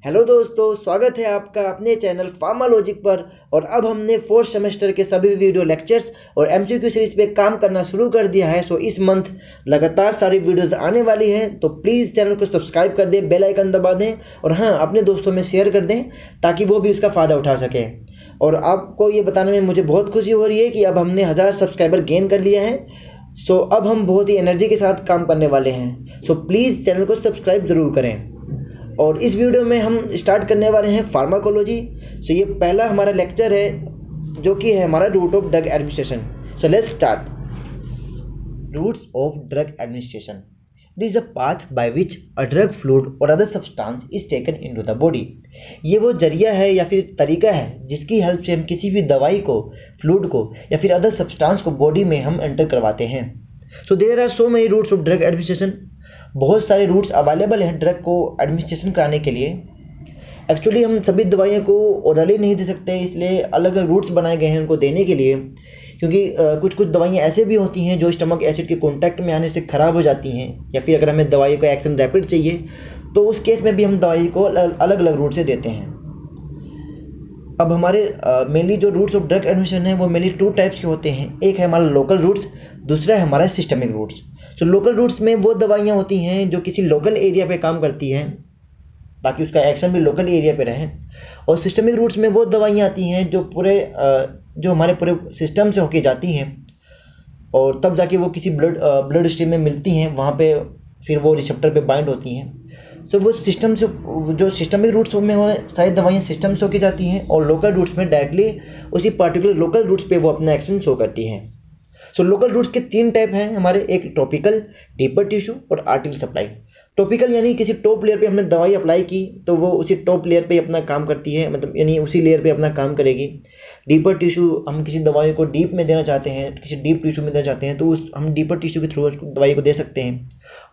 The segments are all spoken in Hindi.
हेलो दोस्तों, स्वागत है आपका अपने चैनल फार्मालॉजिक पर। और अब हमने फोर्थ सेमेस्टर के सभी वीडियो लेक्चर्स और एमसीक्यू सीरीज पे काम करना शुरू कर दिया है। सो इस मंथ लगातार सारी वीडियोस आने वाली हैं, तो प्लीज़ चैनल को सब्सक्राइब कर दें, बेल आइकन दबा दें और हाँ, अपने दोस्तों में शेयर कर दें ताकि वो भी उसका फ़ायदा उठा सकें। और आपको ये बताने में मुझे बहुत खुशी हो रही है कि अब हमने 1000 सब्सक्राइबर गेन कर लिया है। सो अब हम बहुत ही एनर्जी के साथ काम करने वाले हैं। सो प्लीज़ चैनल को सब्सक्राइब ज़रूर करें। और इस वीडियो में हम स्टार्ट करने वाले हैं फार्माकोलॉजी। सो ये पहला हमारा लेक्चर है जो कि है हमारा route of drug administration. So let's start. Routes of drug administration. It is a path by which a drug, fluid और other substance is taken into the body. ये वो जरिया है या फिर तरीका है जिसकी हेल्प से हम किसी भी दवाई को, फ्लूइड को या फिर अदर सब्सटेंस को बॉडी में हम एंटर करवाते हैं। So there are so many routes of drug administration. बहुत सारे रूट्स अवेलेबल हैं ड्रग को एडमिनिस्ट्रेशन कराने के लिए। एक्चुअली हम सभी दवाइयों को ओरली नहीं दे सकते, इसलिए अलग अलग रूट्स बनाए गए हैं उनको देने के लिए। क्योंकि कुछ कुछ दवाइयाँ ऐसे भी होती हैं जो स्टमक एसिड के कॉन्टैक्ट में आने से ख़राब हो जाती हैं, या फिर अगर हमें दवाई का एक्शन रैपिड चाहिए तो उस केस में भी हम दवाई को अलग अलग रूट से देते हैं। अब हमारे मेनली जो रूट्स ऑफ ड्रग एडमिनिस्ट्रेशन है वो मेनली 2 टाइप्स के होते हैं। एक है हमारा लोकल रूट्स, दूसरा है हमारा सिस्टमिक रूट्स। तो लोकल रूट्स में वो दवाइयाँ होती हैं जो किसी लोकल एरिया पे काम करती हैं ताकि उसका एक्शन भी लोकल एरिया पे रहे। और सिस्टमिक रूट्स में वो दवाइयाँ आती हैं जो जो हमारे पूरे सिस्टम से होके जाती हैं और तब जाके वो किसी ब्लड स्ट्रीम में मिलती हैं, वहाँ पे फिर वो रिसेप्टर पे बाइंड होती हैं। सो वो सिस्टम से, जो सिस्टमिक रूट्स में वो सारी दवाइयाँ सिस्टम से होके जाती हैं और लोकल रूट्स में डायरेक्टली उसी पार्टिकुलर लोकल रूट्स पे वो अपना एक्शन शो करती हैं। सो लोकल रूट्स के 3 टाइप हैं हमारे, एक टॉपिकल, डीपर टिश्यू और आर्टिकल सप्लाई। टॉपिकल यानी किसी टॉप लेयर पे हमने दवाई अप्लाई की तो वो उसी टॉप लेयर पे अपना काम करती है, मतलब यानी उसी लेयर पे अपना काम करेगी। डीपर टिश्यू, हम किसी दवाई को डीप में देना चाहते हैं, किसी डीप टिश्यू में देना चाहते हैं तो हम डीपर टिश्यू के थ्रू दवाई को दे सकते हैं।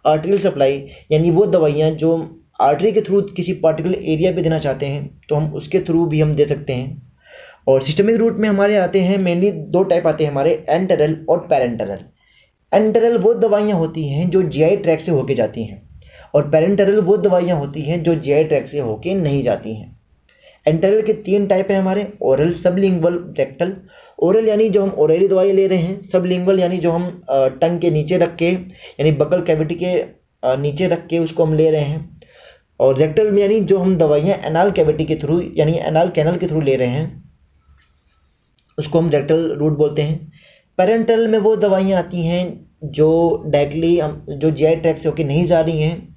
आर्टिकल सप्लाई यानी वो दवाइयाँ जो आर्टरी के थ्रू किसी पार्टिकुलर एरिया पे देना चाहते हैं तो हम उसके थ्रू भी हम दे सकते हैं। और सिस्टमिक रूट में हमारे आते हैं मेनली 2 टाइप आते हैं हमारे, एंटेरल और पैरेंटरल। एंटेरल वो दवाइयाँ होती हैं जो जीआई ट्रैक से होके जाती हैं और पैरेंटरल वो दवाइयाँ होती हैं जो जीआई ट्रैक से होके नहीं जाती हैं। एंटेरल के 3 टाइप हैं हमारे, ओरल, सबलिंगुअल, रेक्टल। ओरल यानी जो हम ओरली दवाई ले रहे हैं, सबलिंगुअल यानी जो हम टंग के नीचे रख के यानी बकल कैविटी के नीचे रख के उसको हम ले रहे हैं। और रेक्टल में यानी जो हम दवाइयाँ एनाल कैविटी के थ्रू यानी एनाल कैनल के थ्रू ले रहे हैं उसको हम रेक्टल रूट बोलते हैं। पैरेंटल में वो दवाइयाँ आती हैं जो डायरेक्टली जो जीआई ट्रैक से होकर नहीं जा रही हैं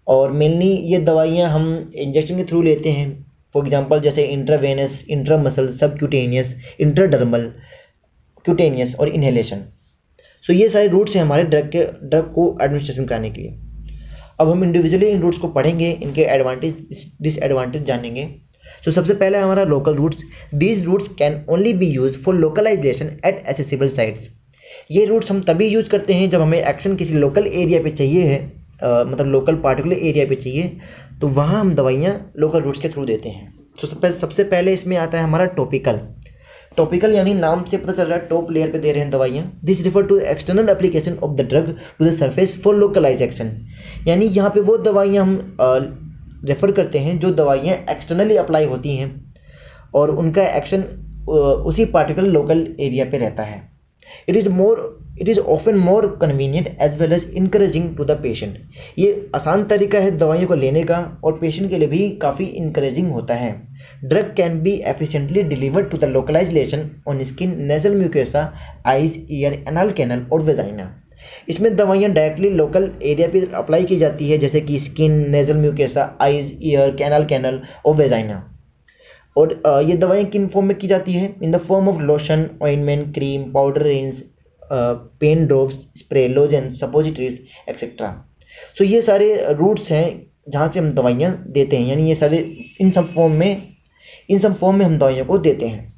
और मेनली ये दवाइयाँ हम इंजेक्शन के थ्रू लेते हैं। फॉर एग्जांपल जैसे इंट्रावेनस, इंट्रामसल, सबक्यूटेनियस, इंट्राडर्मल, क्यूटेनियस और इन्हेलेशन। सो ये सारे रूट्स हैं हमारे ड्रग को एडमिनिस्ट्रेशन कराने के लिए। अब हम इंडिविजुअली इन रूट्स को पढ़ेंगे, इनके एडवांटेज डिसएडवांटेज जानेंगे। तो सबसे पहले हमारा local routes. These routes can only be use for localization at accessible sites. ये रूट्स हम तभी यूज करते हैं जब हमें एक्शन किसी लोकल एरिया पे चाहिए है, मतलब लोकल पार्टिकुलर एरिया पे चाहिए, तो वहाँ हम दवाइयाँ लोकल रूट्स के थ्रू देते हैं। तो सबसे पहले इसमें आता है हमारा टॉपिकल। टॉपिकल यानी नाम से पता चल रहा है टॉप लेयर पे दे रहे हैं दवाइयाँ। This refer to external application of the drug to the surface for localize action. यानी यहाँ पे वो दवाइयाँ हम रेफ़र करते हैं जो दवाइयाँ एक्सटर्नली अप्लाई होती हैं और उनका एक्शन उसी पार्टिकुलर लोकल एरिया पे रहता है। It is often more convenient as well as encouraging to the patient. ये आसान तरीका है दवाइयों को लेने का और पेशेंट के लिए भी काफ़ी इनकरेजिंग होता है। Drug can be efficiently delivered to the localise lesion on skin, nasal mucosa, eyes, ear, anal canal और वेजाइना। इसमें दवाइयाँ डायरेक्टली लोकल एरिया पे अप्लाई की जाती है जैसे कि skin, nasal mucosa, eyes, ear, canal canal और वेजाइना। और ये दवाइयाँ किन फॉर्म में की जाती है? In the form of lotion, ointment, cream, powder rinse, paint drops, spray, lozenge, suppositories etcetera. So ये सारे रूट्स हैं जहाँ से हम दवाइयाँ देते हैं, यानी ये सारे इन सब फॉर्म में हम दवाइयों को देते हैं।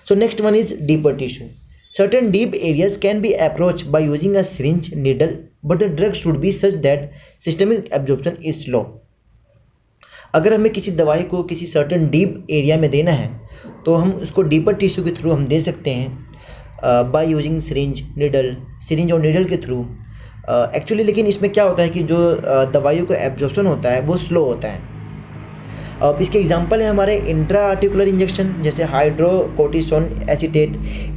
सो next one is deeper tissue. Certain deep areas can be approached by using a syringe, needle, but the drug should be such that systemic absorption is slow. अगर हमें किसी दवाई को किसी सर्टेन डीप एरिया में देना है तो हम उसको डीपर टिश्यू के थ्रू हम दे सकते हैं बाय यूजिंग सिरिंज और नीडल के थ्रू। एक्चुअली लेकिन इसमें क्या होता है कि जो दवाइयों का एब्जॉर्प्शन होता है वो स्लो होता है। अब इसके एग्जांपल हैं हमारे इंट्रा आर्टिकुलर इंजेक्शन जैसे hydrocortisone acetate,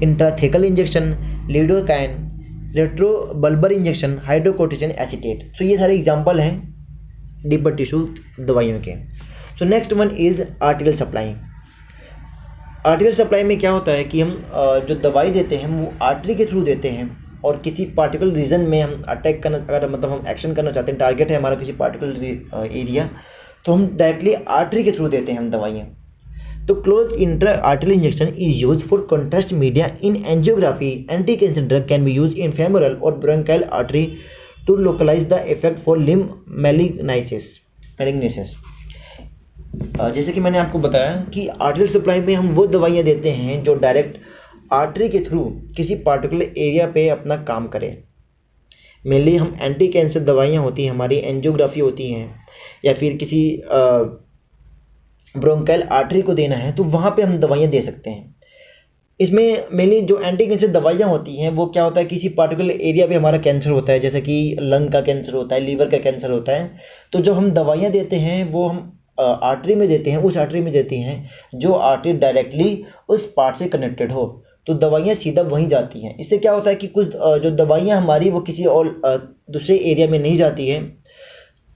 intrathecal injection lidocaine, retrobulbar injection hydrocortisone acetate. So ये सारे एग्जांपल हैं डीपर टिश्यू दवाइयों के। So next one is arterial supply. Arterial supply में क्या होता है कि हम जो दवाई देते हैं वो आर्टरी के थ्रू देते हैं और किसी पार्टिकुलर रीजन में हम अटैक करना, अगर मतलब हम एक्शन करना चाहते हैं, टारगेट है हमारा किसी पार्टिकुलर एरिया, तो हम डायरेक्टली आर्टरी के थ्रू देते हैं हम दवाइयाँ। तो close intra artery injection is use for contrast media in angiography. Anti cancer drug can be use in femoral और bronchial artery to localise the effect for limb malignancies. जैसे कि मैंने आपको बताया कि आर्टरी सप्लाई में हम वो दवाइयाँ देते हैं जो डायरेक्ट आर्टरी के थ्रू किसी पार्टिकुलर एरिया पे अपना काम करें। मेनली हम एंटी कैंसर दवाइयाँ होती हैं हमारी, एंजियोग्राफी होती हैं, या फिर किसी ब्रोंकाइल आर्टरी को देना है तो वहाँ पे हम दवाइयाँ दे सकते हैं। इसमें मेनली जो एंटी कैंसर दवाइयाँ होती हैं वो क्या होता है, किसी पार्टिकुलर एरिया पे हमारा कैंसर होता है, जैसे कि लंग का कैंसर होता है, लीवर का कैंसर होता है, तो जो हम दवाइयाँ देते हैं वो हम आर्टरी में देते हैं, उस आर्टरी में देती हैं जो आर्टरी डायरेक्टली उस पार्ट से कनेक्टेड हो, तो दवाइयाँ सीधा वहीं जाती हैं। इससे क्या होता है कि कुछ जो दवाइयाँ हमारी वो किसी और दूसरे एरिया में नहीं जाती हैं,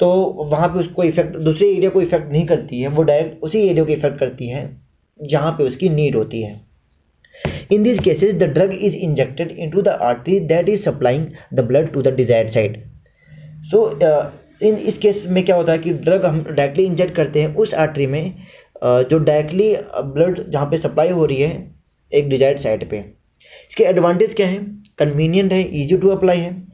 तो वहाँ पे उसको इफेक्ट, दूसरे एरिया को इफेक्ट नहीं करती है, वो डायरेक्ट उसी एरिया को इफेक्ट करती है जहाँ पे उसकी नीड होती है। In this cases the drug is injected into the artery that is supplying the blood to the desired side. So इस केस में क्या होता है कि ड्रग हम डायरेक्टली इंजेक्ट करते हैं उस आर्टरी में जो डायरेक्टली ब्लड जहाँ पे सप्लाई हो रही है एक डिजायर्ड साइड पे। इसके एडवांटेज क्या है, कन्वीनियंट है, इजी टू अप्लाई है।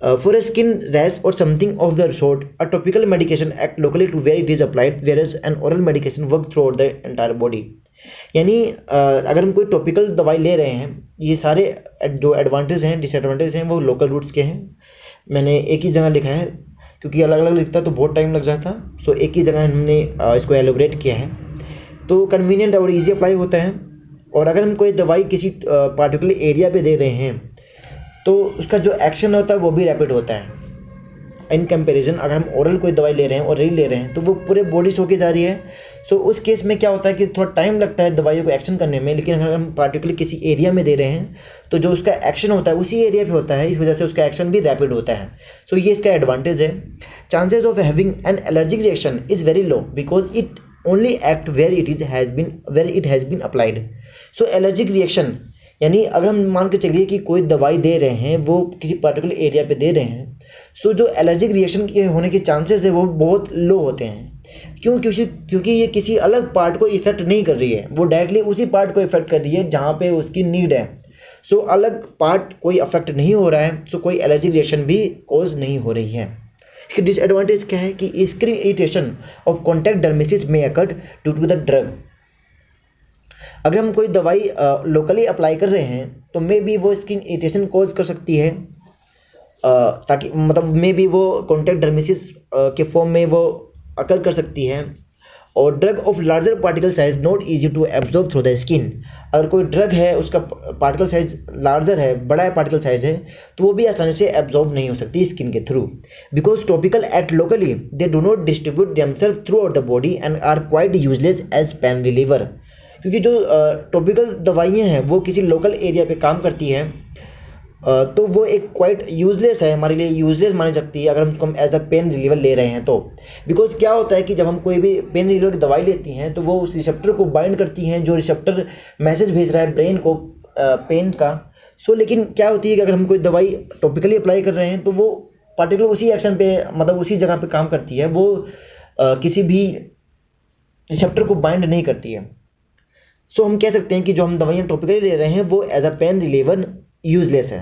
फॉर ए स्किन रैश और something of the sort a topical medication act locally to where it is applied whereas an oral medication work throughout the entire body. यानी अगर हम कोई टॉपिकल दवाई ले रहे हैं, ये सारे जो एडवांटेज हैं डिसएडवांटेज हैं वो लोकल रूट्स के हैं। मैंने एक ही जगह लिखा है क्योंकि अलग अलग लिखता तो बहुत टाइम लग जाता, सो एक ही जगह हमने इसको एलोबरेट किया है। तो कन्वीनियंट और इजी अप्लाई होता है, और अगर हम कोई दवाई किसी पार्टिकुलर एरिया पे दे रहे हैं तो उसका जो एक्शन होता है वो भी रैपिड होता है इन कंपैरिजन अगर हम ओरल कोई दवाई ले रहे हैं और रील ले रहे हैं तो वो पूरे बॉडी से होके जा रही है। सो उस केस में क्या होता है कि थोड़ा टाइम लगता है दवाइयों को एक्शन करने में, लेकिन अगर हम पार्टिकुलर किसी एरिया में दे रहे हैं तो जो उसका एक्शन होता है उसी एरिया पे होता है, इस वजह से उसका एक्शन भी रैपिड होता है। सो ये इसका एडवांटेज है। Chances of having an allergic reaction is very low because it only act where it has been applied. So allergic reaction यानी अगर हम मान के चलिए कि कोई दवाई दे रहे हैं वो किसी पर्टिकुलर एरिया पे दे रहे हैं, सो जो एलर्जिक रिएक्शन के होने के चांसेस है वो बहुत लो होते हैं। क्योंकि ये किसी अलग पार्ट को इफेक्ट नहीं कर रही है, वो डायरेक्टली उसी पार्ट को इफेक्ट कर रही है जहाँ पे उसकी नीड है। सो अलग पार्ट कोई अफेक्ट नहीं हो रहा है, सो कोई एलर्जिक रिएक्शन भी कॉज नहीं हो रही है। इसकी डिसएडवांटेज क्या है कि skin irritation of contact dermatitis में occur due to the drug. अगर हम कोई दवाई लोकली अप्लाई कर रहे हैं तो मे बी वो स्किन इरिटेशन कॉज कर सकती है, ताकि मतलब मे बी वो कॉन्टैक्ट डर्मेसिस के फॉर्म में वो अकर कर सकती है। और drug of larger particle size not easy to absorb through the skin. अगर कोई ड्रग है उसका पार्टिकल साइज लार्जर है, बड़ा है पार्टिकल साइज है, तो वो भी आसानी से एब्जॉर्ब नहीं हो सकती स्किन के through because topical act locally they do not distribute themselves throughout the body and are quite useless as pain reliever. क्योंकि जो टॉपिकल दवाइयाँ हैं वो किसी लोकल एरिया पे काम करती हैं, तो वो एक क्वाइट यूजलेस है, हमारे लिए यूजलेस मानी सकती है अगर हम उसको एज अ पेन रिलीवर ले रहे हैं तो। बिकॉज क्या होता है कि जब हम कोई भी पेन रिलीवर की दवाई लेती हैं तो वो उस रिसेप्टर को बाइंड करती हैं, जो रिसेप्टर मैसेज भेज रहा है ब्रेन को पेन का। सो लेकिन क्या होती है कि अगर हम कोई दवाई टॉपिकली अप्लाई कर रहे हैं तो वो पार्टिकुलर उसी एक्शन पे, मतलब उसी जगह पे काम करती है, वो किसी भी रिसेप्टर को बाइंड नहीं करती है। सो हम कह सकते हैं कि जो हम दवाइयाँ टॉपिकली ले रहे हैं वो as a pain reliever useless है।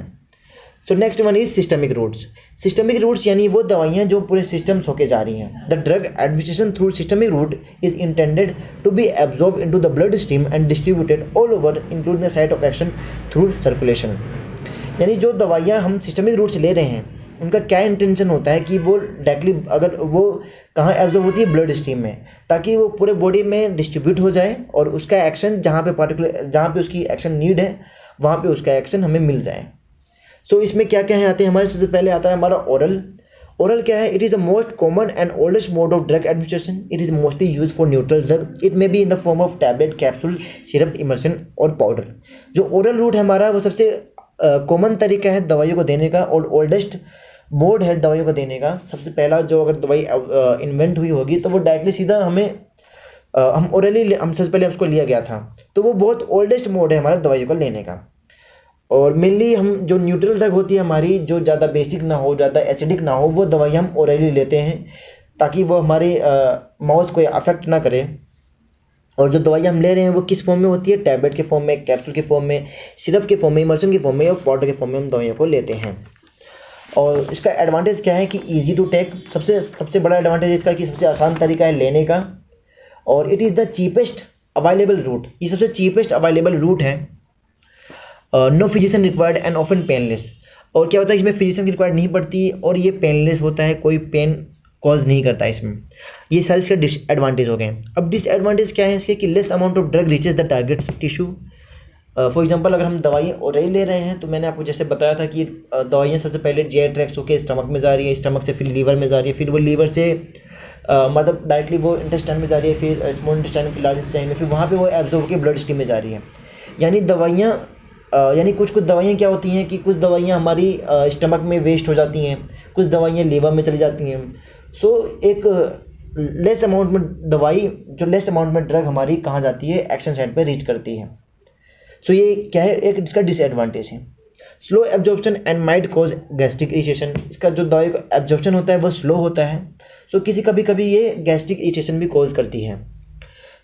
So next one is systemic routes. Systemic routes यानी वो दवाइयाँ जो पूरे सिस्टम्स होके जा रही हैं। The drug administration through systemic route is intended to be absorb into the blood stream and distributed all over including the site of action through circulation. यानी जो दवाइयाँ हम सिस्टमिक रूट से ले रहे हैं उनका क्या इंटेंशन होता है कि वो डायरेक्टली अगर वो कहाँ एब्जॉर्ब होती है, ब्लड स्ट्रीम में, ताकि वो पूरे बॉडी में डिस्ट्रीब्यूट हो जाए और उसका एक्शन जहाँ पे उसकी एक्शन नीड है वहाँ पे उसका एक्शन हमें मिल जाए। सो इसमें क्या क्या है आते हैं हमारे, सबसे पहले आता है हमारा ओरल। ओरल क्या है? It is the most common and oldest mode of drug administration. It is mostly use for neutral drug. It may be in the form of tablet, capsule, syrup, emulsion और पाउडर. जो ओरल रूट है हमारा वो सबसे कॉमन तरीका है दवाइयों को देने का और ओल्डेस्ट मोड है दवाइयों को देने का. सबसे पहला जो अगर दवाई इन्वेंट हुई होगी तो वो डायरेक्टली सीधा हम ओरली हम सबसे पहले उसको लिया गया था. तो वो बहुत ओल्डेस्ट मोड है हमारा दवाइयों को लेने का. और मेनली हम जो न्यूट्रल ड्रग होती है हमारी, जो ज़्यादा बेसिक ना हो, ज़्यादा एसिडिक ना हो, वो दवाई हम ओरली लेते हैं ताकि वो हमारी माउथ को अफेक्ट ना करे. और जो दवाई हम ले रहे हैं वो किस फॉर्म में होती है? टैबलेट के फॉर्म में, कैप्सूल के फॉर्म में, सिरप के फॉर्म में, इमल्शन के फॉर्म में और पाउडर के फॉर्म में हम दवाइयों को लेते हैं. और इसका एडवांटेज क्या है कि ईजी टू टेक. सबसे बड़ा एडवांटेज इसका कि सबसे आसान तरीका है लेने का. और it is the cheapest available route. ये सबसे चीपेस्ट अवेलेबल रूट है. No physician required and often painless. और क्या होता है इसमें फिजिशियन की रिक्वायर्ड नहीं पड़ती और ये पेनलेस होता है, कोई पेन कॉज नहीं करता इसमें. ये सारे इसके डिसएडवांटेज हो गए. अब डिसएडवांटेज क्या है इसके? कि less amount of drug reaches the target tissue. For example अगर हम दवाई ओरली ले रहे हैं तो मैंने आपको जैसे बताया था कि दवाइयाँ सबसे पहले जीआई ट्रैक्ट होकर स्टमक में जा रही है, स्टमक से फिर लीवर में जा रही है, फिर वो लीवर से मतलब डायरेक्टली वो इंटेस्टाइन में जा रही है, फिर स्मॉल इंटेस्टाइन में, फिर लार्ज इंटेस्टाइन में, फिर वहाँ पे वो एब्जॉर्ब होकर ब्लड स्ट्रीम में जा रही है. यानी दवाइयाँ यानी कुछ दवाइयाँ क्या होती हैं कि कुछ दवाइयाँ हमारी स्टमक में वेस्ट हो जाती हैं, कुछ दवाइयाँ लीवर में चली जाती हैं. सो एक लेस अमाउंट में दवाई, जो लेस अमाउंट में ड्रग हमारी कहाँ जाती है? एक्शन साइट पे रीच करती है. सो ये क्या है? एक इसका डिसएडवांटेज है. Slow absorption and might cause gastric irritation. इसका जो दवाई का एब्जॉर्प्शन होता है वो स्लो होता है. सो कभी कभी ये गैस्ट्रिक इरिटेशन भी कॉज करती है.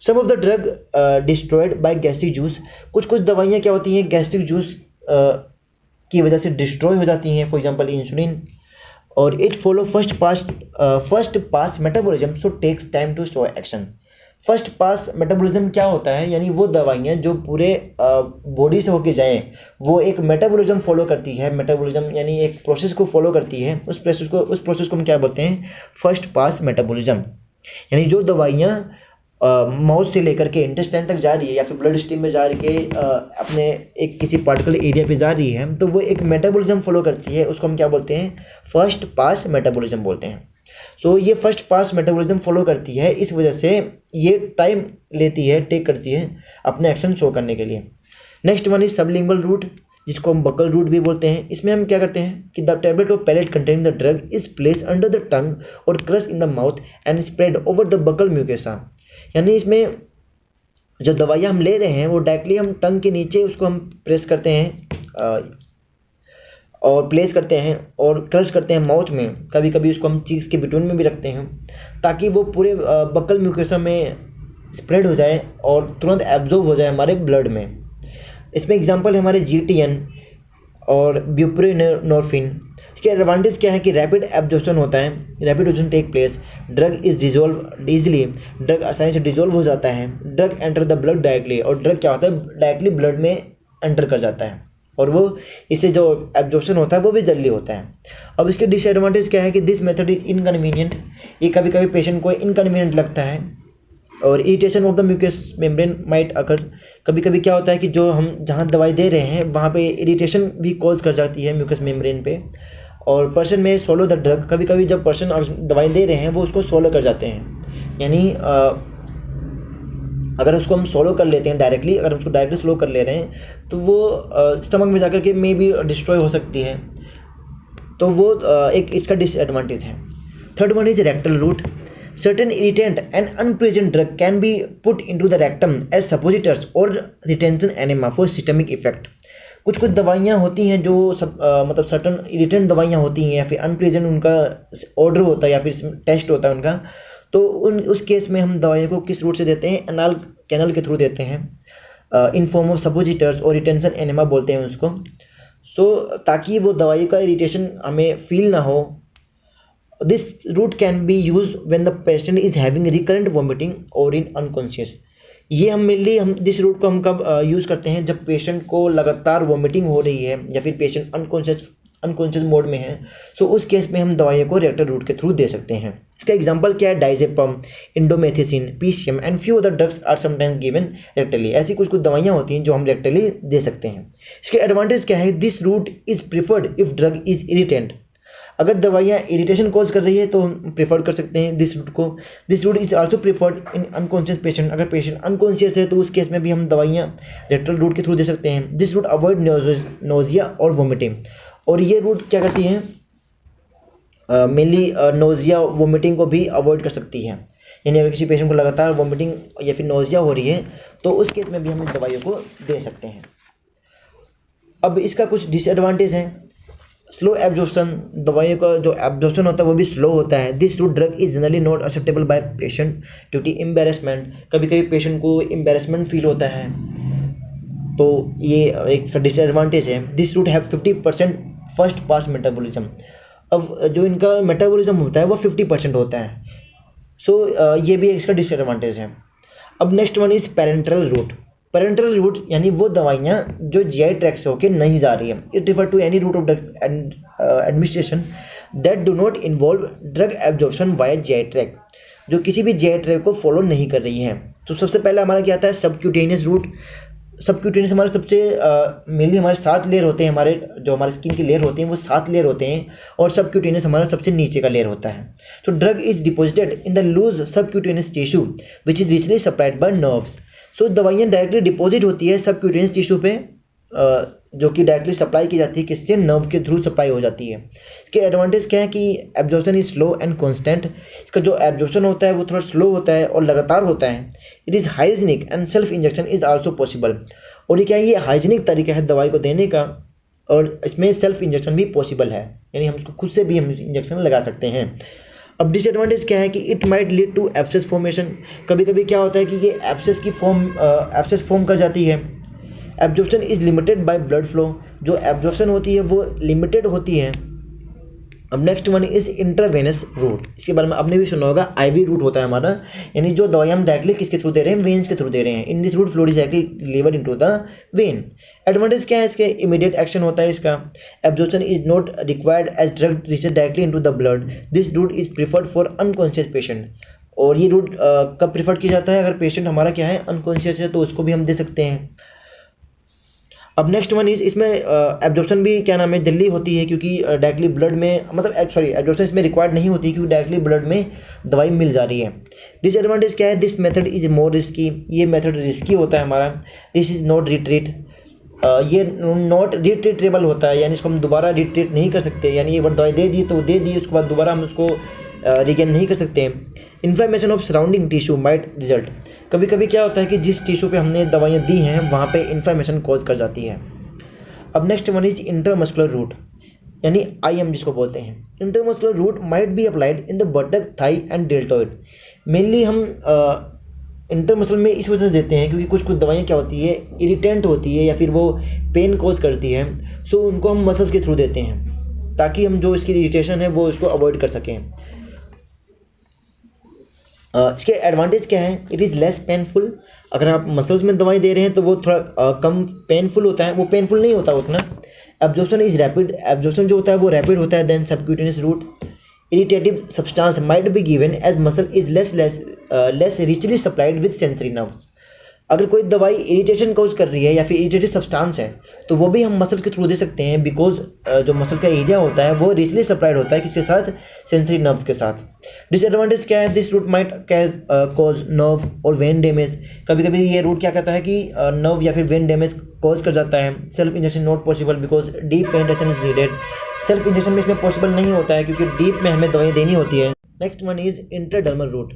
Some of the drug destroyed by gastric juice. कुछ दवाइयाँ क्या होती हैं? गैस्ट्रिक जूस की वजह से डिस्ट्रॉय हो जाती हैं. For example insulin. और it follow first pass metabolism, so takes time to show action. First pass metabolism क्या होता है? यानी वो दवाइयाँ जो पूरे बॉडी से होके जाएं, वो एक मेटाबॉलिज्म फॉलो करती है. मेटाबॉलिज्म यानी एक प्रोसेस को फॉलो करती है. उस प्रोसेस को हम क्या बोलते हैं? First pass metabolism. यानी जो दवाइयाँ माउथ से लेकर के इंटेस्टाइन तक जा रही है या फिर ब्लड स्ट्रीम में जा रही के अपने एक किसी पार्टिकुलर एरिया पे जा रही है, तो वो एक मेटाबॉलिज्म फॉलो करती है. उसको हम क्या बोलते हैं? फर्स्ट पास मेटाबॉलिज्म बोलते हैं. सो ये फर्स्ट पास मेटाबॉलिज्म फॉलो करती है, इस वजह से ये टाइम लेती है, टेक करती है अपने एक्शन शो करने के लिए. Next one is sublingual route, जिसको हम बकल रूट भी बोलते हैं. इसमें हम क्या करते हैं कि the tablet of pellet containing the drug is placed under the tongue और crush in the mouth and spread over the buccal mucosa. यानी इसमें जो दवाइयाँ हम ले रहे हैं वो डायरेक्टली हम टंग के नीचे उसको हम प्रेस करते हैं और प्लेस करते हैं और क्रश करते हैं माउथ में. कभी कभी उसको हम चीक्स के बिटवीन में भी रखते हैं ताकि वो पूरे बकल म्यूकोसा में स्प्रेड हो जाए और तुरंत एब्जॉर्ब हो जाए हमारे ब्लड में. इसमें एग्जांपल है हमारे GTN और ब्यूप्रेनोर्फिन. इसके एडवांटेज क्या है कि रैपिड एब्जॉर्प्शन होता है, rapid absorption take place, drug is dissolve easily, drug आसानी से डिजोल्व हो जाता है, drug enter the blood directly. और ड्रग क्या होता है? डायरेक्टली ब्लड में एंटर कर जाता है और वो इससे जो एब्जॉर्प्शन होता है वो भी जल्दी होता है. अब इसके डिसएडवांटेज क्या है कि दिस मेथड इज इनकन्वीनियंट. ये कभी कभी पेशेंट को इनकन्वीनियंट लगता है. और irritation of the mucous membrane might occur. कभी कभी क्या होता है कि जो हम जहाँ दवाई दे रहे हैं वहाँ पे इरिटेशन भी कॉज कर जाती है म्यूकस मेम्ब्रेन पे. और पर्सन में सोलो द ड्रग. कभी कभी जब पर्सन दवाई दे रहे हैं वो उसको सोलो कर जाते हैं. यानी अगर उसको हम सोलो कर लेते हैं डायरेक्टली, अगर हम उसको डायरेक्टली स्लो कर ले रहे हैं तो वो स्टमक में जाकर के मे बी डिस्ट्रॉय हो सकती है. तो वो एक इसका डिसएडवांटेज है. Third one is rectal route. Certain irritant and unpleasant drug can be put into the rectum as suppositories और retention enema for systemic effect. कुछ दवाइयाँ होती हैं जो मतलब सर्टन इरिटेंट दवाइयाँ होती हैं या फिर अनप्लेजेंट उनका ऑर्डर होता है या फिर टेस्ट होता है उनका. तो उस केस में हम दवाइयों को किस रूट से देते हैं? एनाल कैनल के थ्रू देते हैं, इन फॉर्म ऑफ सपोजिटर्स और रिटेंशन एनेमा बोलते हैं उसको. सो ताकि वो दवाई का इरिटेशन हमें फील ना हो. This route can be use when the patient is having recurrent vomiting और इन अनकॉन्शियस. ये हम दिस रूट को हम कब यूज़ करते हैं? जब पेशेंट को लगातार वॉमिटिंग हो रही है या फिर पेशेंट अनकॉन्शियस मोड में है. सो उस केस में हम दवाइयों को रेक्टल रूट के थ्रू दे सकते हैं. इसका एग्जांपल क्या है? Diazepam, indomethacin, PCM and few other drugs are sometimes given rectally. ऐसी कुछ दवाइयाँ होती हैं जो हम रेक्टली दे सकते हैं. इसके एडवांटेज क्या है? This route is preferred if drug is irritant. अगर दवाइयाँ इरिटेशन कॉज कर रही है तो हम प्रेफर कर सकते हैं दिस रूट को। This route is also preferred in unconscious patient. अगर पेशेंट अनकॉन्शियस है तो उस केस में भी हम दवाइयाँ रेक्टल रूट के थ्रू दे सकते हैं। दिस रूट अवॉइड नोजिया और वोमिटिंग। और ये रूट क्या करती है, मेनली नोजिया वोमिटिंग को भी अवॉइड कर सकती है। यानी अगर किसी पेशेंट को लगातार वोमिटिंग या फिर नोजिया हो रही है तो उस केस में भी हम इन दवाइयों को दे सकते हैं। अब इसका कुछ डिसएडवांटेज है। स्लो एब्जॉर्प्शन, दवाइयों का जो एब्जॉर्प्शन होता है वो भी स्लो होता है। This route drug is generally not acceptable by patient due to embarrassment. कभी कभी पेशेंट को एम्बेरसमेंट फील होता है, तो ये एक डिसएडवांटेज है। This route have 50% first pass metabolism. अब जो इनका मेटाबॉलिज्म होता है वो 50% होता है। सो ये भी इसका डिसएडवांटेज है। अब next one is parenteral route. Parenteral route यानी वो दवाइयाँ जो जीआई ट्रैक्ट से होकर नहीं जा रही है। It refer to any route of administration that do not involve drug absorption via GI tract, जो किसी भी जीआई ट्रैक्ट को फॉलो नहीं कर रही है। तो सबसे पहले हमारा क्या आता है, सबक्यूटेनियस रूट। सबक्यूटेनियस हमारे सबसे मेनली हमारे 7 लेयर होते हैं। हमारे जो हमारे स्किन की लेयर होती हैं वो 7 लेयर होते हैं, और सबक्यूटेनियस हमारा सबसे नीचे का लेयर होता है। तो drug is deposited in the loose subcutaneous tissue which is richly supplied by nerves. So दवाइयाँ डायरेक्टली डिपॉजिट होती है सबक्यूटेनियस टिश्यू पे, जो कि डायरेक्टली सप्लाई की जाती है, किससे, नर्व के थ्रू सप्लाई हो जाती है। इसके एडवांटेज क्या है कि absorption is slow and constant. इसका जो एब्जॉर्प्शन होता है वो थोड़ा स्लो होता है और लगातार होता है। It is hygienic and self injection is also possible. और ये क्या है, ये हाइजीनिक तरीका है दवाई को देने का, और इसमें सेल्फ इंजेक्शन भी पॉसिबल है, यानी हम इसको खुद से भी हम इंजेक्शन लगा सकते हैं। अब डिसएडवांटेज क्या है कि it might lead to abscess formation. कभी कभी क्या होता है कि ये एब्सेस फॉर्म कर जाती है। Absorption is limited by blood flow. जो एब्जॉर्प्शन होती है वो लिमिटेड होती है। अब next one is intravenous route. इसके बारे में आपने भी सुना होगा, आईवी रूट होता है हमारा, यानी जो दवाई हम डायरेक्टली किसके थ्रू दे रहे हैं, वेन्स के थ्रू दे रहे हैं। In this route fluid is directly delivered into the vein. Advantage क्या है इसके, इमीडिएट एक्शन होता है इसका। Absorption is not required as drug reaches directly into the blood. This route is preferred for unconscious patient. और ये रूट कब प्रीफर किया जाता है, अगर पेशेंट हमारा क्या है, अनकॉन्शियस है, तो उसको भी हम दे सकते हैं। अब नेक्स्ट वन इज, इसमें एब्जॉर्प्शन भी क्या नाम है, जल्दी होती है, क्योंकि डायरेक्टली ब्लड में, मतलब एब्जॉर्प्शन इसमें रिक्वायर्ड नहीं होती क्योंकि डायरेक्टली ब्लड में दवाई मिल जा रही है। डिसएडवांटेज क्या है, this method is more risky. ये मेथड रिस्की होता है हमारा। दिस इज नॉट रिट्रीट, ये नॉट रिट्रीटेबल होता है, यानी इसको हम दोबारा रिट्रीट नहीं कर सकते। यानी एक बार दवाई दे दी तो दे दी, उसके बाद दोबारा हम उसको रिगेन नहीं कर सकते। Inflammation of surrounding tissue might result. कभी कभी क्या होता है कि जिस टिश्यू पे हमने दवाइयाँ दी हैं वहाँ पे इन्फ्लेमेशन कॉज कर जाती है। अब next one is intermuscular route, यानी IM जिसको बोलते हैं। Intermuscular route might be applied in the buttock, thigh and deltoid. Mainly हम इंटरमसल में इस वजह से देते हैं क्योंकि कुछ दवाइयाँ क्या होती है, इरिटेंट होती है या फिर वो पेन कॉज करती है। सो उनको हम मसल्स के थ्रू देते हैं ताकि हम जो इसकी इरिटेशन है वो उसको अवॉइड कर सकें। इसके एडवांटेज क्या है, इट इज़ लेस पेनफुल। अगर आप मसल्स में दवाई दे रहे हैं तो वो थोड़ा कम पेनफुल होता है, वो पेनफुल नहीं होता उतना। एब्जॉर्प्शन इज रैपिड, एब्जॉर्प्शन जो होता है वो रैपिड होता है then subcutaneous route. Irritative substance might be given as muscle is less richly supplied with sensory nerves. अगर कोई दवाई इरिटेशन कॉज कर रही है या फिर इरिटेटिव सब्सटेंस है तो वो भी हम मसल के थ्रू दे सकते हैं, बिकॉज जो मसल का एरिया होता है वो रिचली सप्लाइड होता है किसके साथ, सेंसरी नर्व्स के साथ। डिसएडवांटेज क्या है, this route might cause nerve और वेन डैमेज। कभी कभी ये रूट क्या करता है कि नर्व या फिर वेन डैमेज कॉज कर जाता है। Self injection not possible because deep penetration is needed. Self injection में इसमें पॉसिबल नहीं होता है क्योंकि डीप में हमें दवाई देनी होती है। Next one is intradermal root.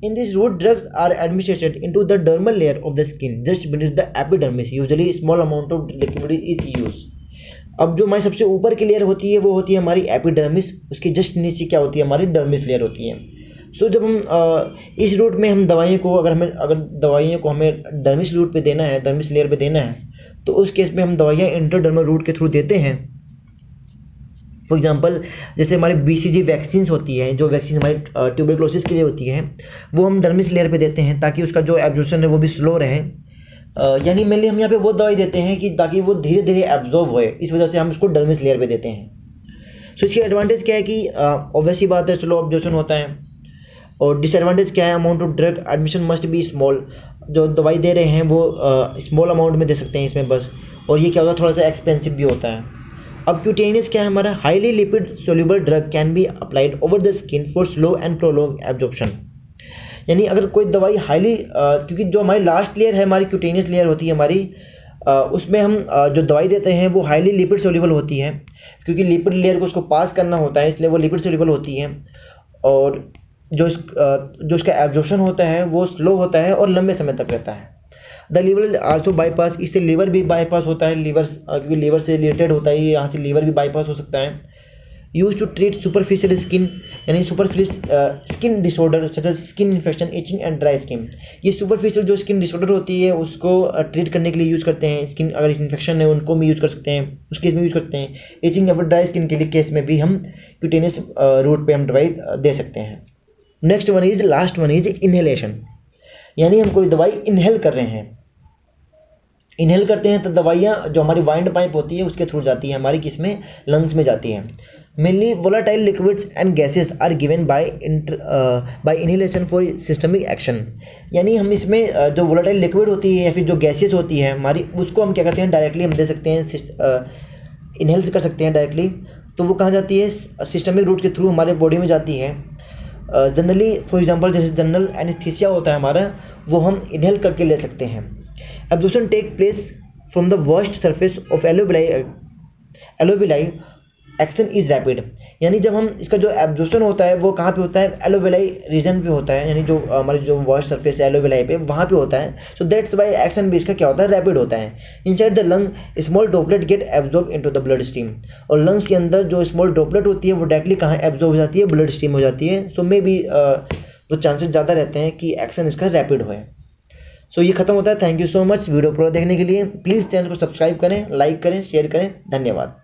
In this route, drugs are administered into the dermal layer of the skin, just beneath the epidermis. Usually, small amount of liquid is used. अब जो हमारी सबसे ऊपर की लेयर होती है वो होती है हमारी एपिडर्मिस, उसके जस्ट नीचे क्या होती है, हमारी डर्मिस लेयर होती है। सो जब हम इस रूट में हम दवाइयों को अगर दवाइयों को हमें डर्मिस रूट पे देना है, डर्मिस लेयर पे देना है, तो उस केस में हम दवाइयाँ इंटरडर्मल रूट के थ्रू देते हैं। फॉर एग्जांपल जैसे हमारी BCG वैक्सीन्स होती है, जो वैक्सीन हमारी ट्यूबरक्लोसिस के लिए होती है, वो हम डर्मिस लेयर पे देते हैं ताकि उसका जो एब्जॉर्प्शन है वो भी स्लो रहे। यानी मेनली हम यहाँ पे वो दवाई देते हैं कि ताकि वो धीरे धीरे एब्जॉर्ब होए, इस वजह से हम उसको डर्मिस लेयर पे देते हैं। सो इसकी एडवांटेज क्या है कि ऑब्वियसली बात है, स्लो एब्जॉर्प्शन होता है। और डिसएडवांटेज क्या है, amount of drug admission must be small. जो दवाई दे रहे हैं वो स्मॉल अमाउंट में दे सकते हैं इसमें बस। और ये क्या होता है, थोड़ा सा एक्सपेंसिव भी होता है। अब क्यूटेनियस क्या है हमारा, highly lipid soluble drug can be applied over the skin for slow and prolong absorption. यानी अगर कोई दवाई हाईली क्योंकि जो हमारी लास्ट लेयर है हमारी क्यूटेनियस लेयर होती है हमारी, उसमें हम जो दवाई देते हैं वो हाईली लिपिड सोल्यूबल होती है, क्योंकि लिपिड लेयर को उसको पास करना होता है इसलिए वो लिपिड सोल्यूबल होती है। और जो इसका एब्जॉर्प्शन होता है वो स्लो होता है और लंबे समय तक रहता है। द लीवर आल्सो बाईपास, इससे लीवर भी बाईपास होता है, लीवर क्योंकि लीवर से रिलेटेड होता है, यहाँ से लीवर भी बाईपास हो सकता है। Use to treat superficial skin, यानी superficial skin disorder such as skin infection, itching and dry skin. ये सुपरफिशियल जो स्किन डिसऑर्डर होती है उसको ट्रीट करने के लिए यूज़ करते हैं। स्किन अगर इन्फेक्शन है उनको भी यूज़ कर सकते हैं, उस केस में यूज़ करते हैं। इचिंग या फिर ड्राई स्किन के लिए केस में भी हम क्यूटेनियस रूट पे हम दवाई दे सकते हैं। Next one is, last one is inhalation, यानी हम कोई दवाई इनहेल कर रहे हैं। इनहेल करते हैं तो दवाइयाँ जो हमारी वाइंड पाइप होती है उसके थ्रू जाती है हमारी किसमें, लंग्स में जाती है। Mainly volatile liquids and gases are given by inhalation for systemic action. यानी हम इसमें जो वोलाटाइल लिक्विड होती है या फिर जो गैसेस होती है हमारी, उसको हम क्या करते हैं डायरेक्टली हम दे सकते हैं, इनहेल कर सकते हैं डायरेक्टली। तो वो कहाँ जाती है, सिस्टमिक रूट के थ्रू हमारे बॉडी में जाती है। जनरली फॉर एग्जांपल जैसे जनरल एनेस्थीसिया होता है हमारा, वो हम इनहेल करके ले सकते हैं। Absorption take place from the vast surface of alveoli action is rapid. यानी जब हम इसका जो एब्जॉर्प्शन होता है वो कहाँ पे होता है, एलोविलाई रीजन पे होता है, यानी जो हमारी जो वॉस्ट सरफेस है एलोविलाई पे वहाँ पे होता है। सो दैट्स वाई एक्शन भी इसका क्या होता है, रैपिड होता है। Inside the lung small droplet get absorb into the blood stream, और लंग्स के अंदर जो स्मॉल ड्रॉपलेट होती है वो डायरेक्टली कहाँ एब्जॉर्ब हो जाती है, ब्लड स्ट्रीम हो जाती है। सो मे बी तो चांसेस ज़्यादा रहते हैं कि एक्शन इसका रैपिड होए। सो ये खत्म होता है। Thank you so much video पूरा देखने के लिए। प्लीज़ चैनल को सब्सक्राइब करें, लाइक करें, शेयर करें। धन्यवाद।